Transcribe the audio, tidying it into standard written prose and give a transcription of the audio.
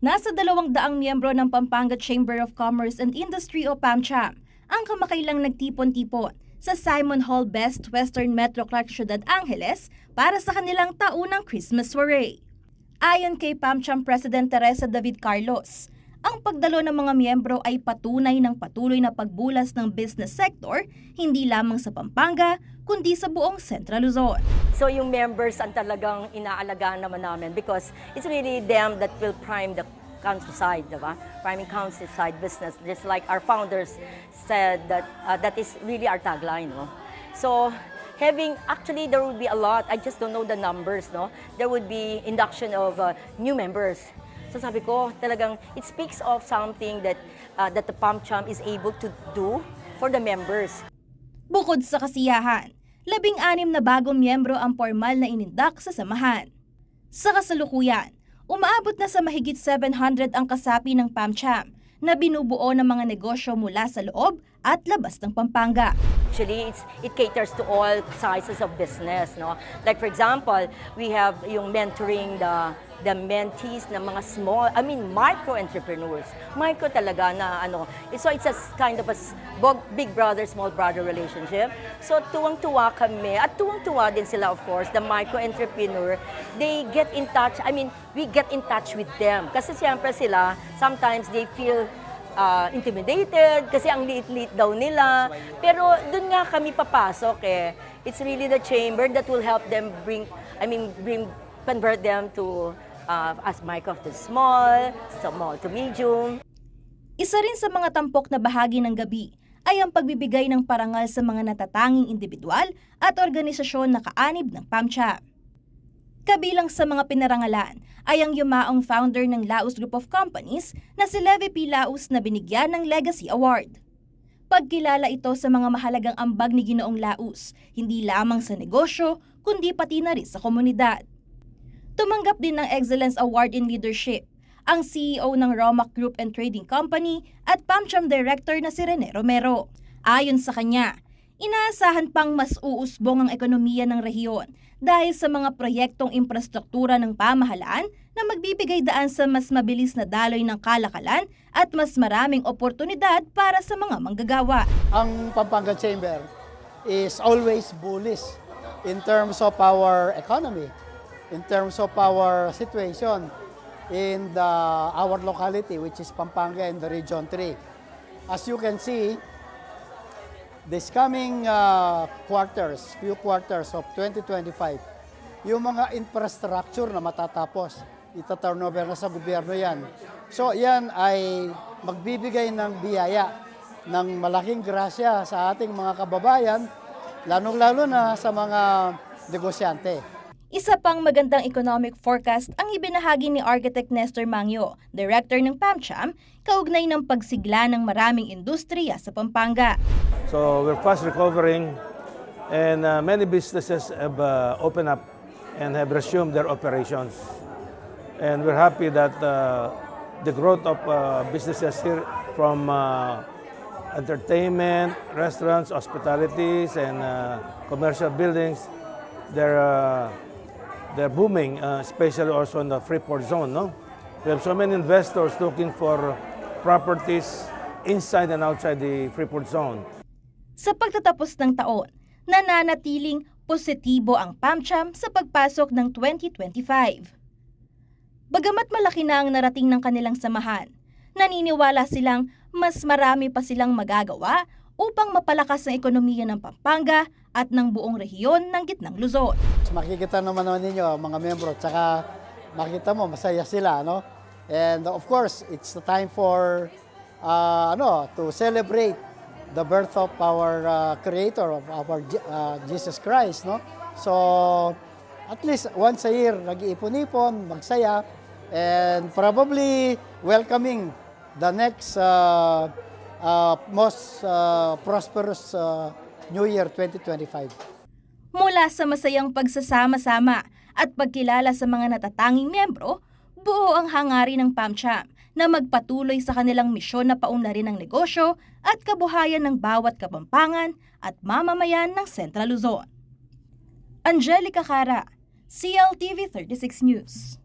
Nasa 200 miyembro ng Pampanga Chamber of Commerce and Industry o PAMCHAM ang kamakailang nagtipon-tipon sa Simon Hall Best Western Metro Clark Ciudad Angeles para sa kanilang taunang Christmas soiree. Ayon kay PAMCHAM President Teresa David Carlos, ang pagdalo ng mga miyembro ay patunay ng patuloy na pagbulas ng business sector hindi lamang sa Pampanga kundi sa buong Central Luzon. So yung members ang talagang inaalagaan naman namin because it's really them that will prime the countryside, diba? Priming countryside business, just like our founders said that that is really our tagline, no? So actually there will be a lot, I just don't know the numbers, no? There would be induction of new members. So sabi ko, talagang it speaks of something that that the PAMCHAM is able to do for the members. Bukod sa kasiyahan, 16 na bagong miyembro ang formal na inindak sa samahan. Sa kasalukuyan, umaabot na sa mahigit 700 ang kasapi ng PAMCHAM na binubuo ng mga negosyo mula sa loob at labas ng Pampanga. Actually, it caters to all sizes of business, no? Like for example, we have yung mentoring the mentees ng mga micro entrepreneurs. Micro talaga na so it's a kind of a big brother, small brother relationship. So tuwang-tuwa kami at tuwang-tuwa din sila, of course, the micro entrepreneur. They get in touch, we get in touch with them. Kasi siyempre sila, sometimes they feel intimidated kasi ang liit-liit daw nila. Pero dun nga kami papasok It's really the chamber that will help them convert them to as micro to small to medium. Isa rin sa mga tampok na bahagi ng gabi ay ang pagbibigay ng parangal sa mga natatanging individual at organisasyon na kaanib ng PAMCHAM. Kabilang sa mga pinarangalan ay ang yumaong founder ng Laus Group of Companies na si Levi P. Laus na binigyan ng Legacy Award. Pagkilala ito sa mga mahalagang ambag ni Ginoong Laus, hindi lamang sa negosyo kundi pati na rin sa komunidad. Tumanggap din ng Excellence Award in Leadership ang CEO ng Romac Group and Trading Company at PAMCHAM Director na si Rene Romero. Ayon sa kanya, inaasahan pang mas uusbong ang ekonomiya ng rehiyon dahil sa mga proyektong infrastruktura ng pamahalaan na magbibigay daan sa mas mabilis na daloy ng kalakalan at mas maraming oportunidad para sa mga manggagawa. Ang Pampanga Chamber is always bullish in terms of our economy, in terms of our situation in our locality, which is Pampanga in the Region 3. As you can see, this coming few quarters of 2025, yung mga infrastructure na matatapos, ita-turnover na sa gobyerno yan. So yan ay magbibigay ng biyaya, ng malaking grasya sa ating mga kababayan, lalong-lalo na sa mga negosyante. Isa pang magandang economic forecast ang ibinahagi ni Architect Nestor Mangyo, Director ng PAMCHAM, kaugnay ng pagsigla ng maraming industriya sa Pampanga. So we're fast recovering and many businesses have opened up and have resumed their operations. And we're happy that the growth of businesses here from entertainment, restaurants, hospitalities, and commercial buildings, they're booming, especially also in the Freeport zone. No? We have so many investors looking for properties inside and outside the Freeport zone. Sa pagtatapos ng taon, nananatiling positibo ang PAMCHAM sa pagpasok ng 2025. Bagamat malaki na ang narating ng kanilang samahan, naniniwala silang mas marami pa silang magagawa upang mapalakas ang ekonomiya ng Pampanga at ng buong rehiyon ng Gitnang Luzon. Makikita naman ninyo mga membro, tsaka makita mo masaya sila, no? And of course, it's the time for to celebrate the birth of our Creator, of our Jesus Christ, no? So at least once a year, nag-iipon-ipon, magsaya, and probably welcoming the next most prosperous New Year 2025. Mula sa masayang pagsasama-sama at pagkilala sa mga natatanging miyembro, buo ang hangarin ng PAMCHAM na magpatuloy sa kanilang misyon na paunlarin ang negosyo at kabuhayan ng bawat Kapampangan at mamamayan ng Central Luzon. Angelica Cara, CLTV 36 News.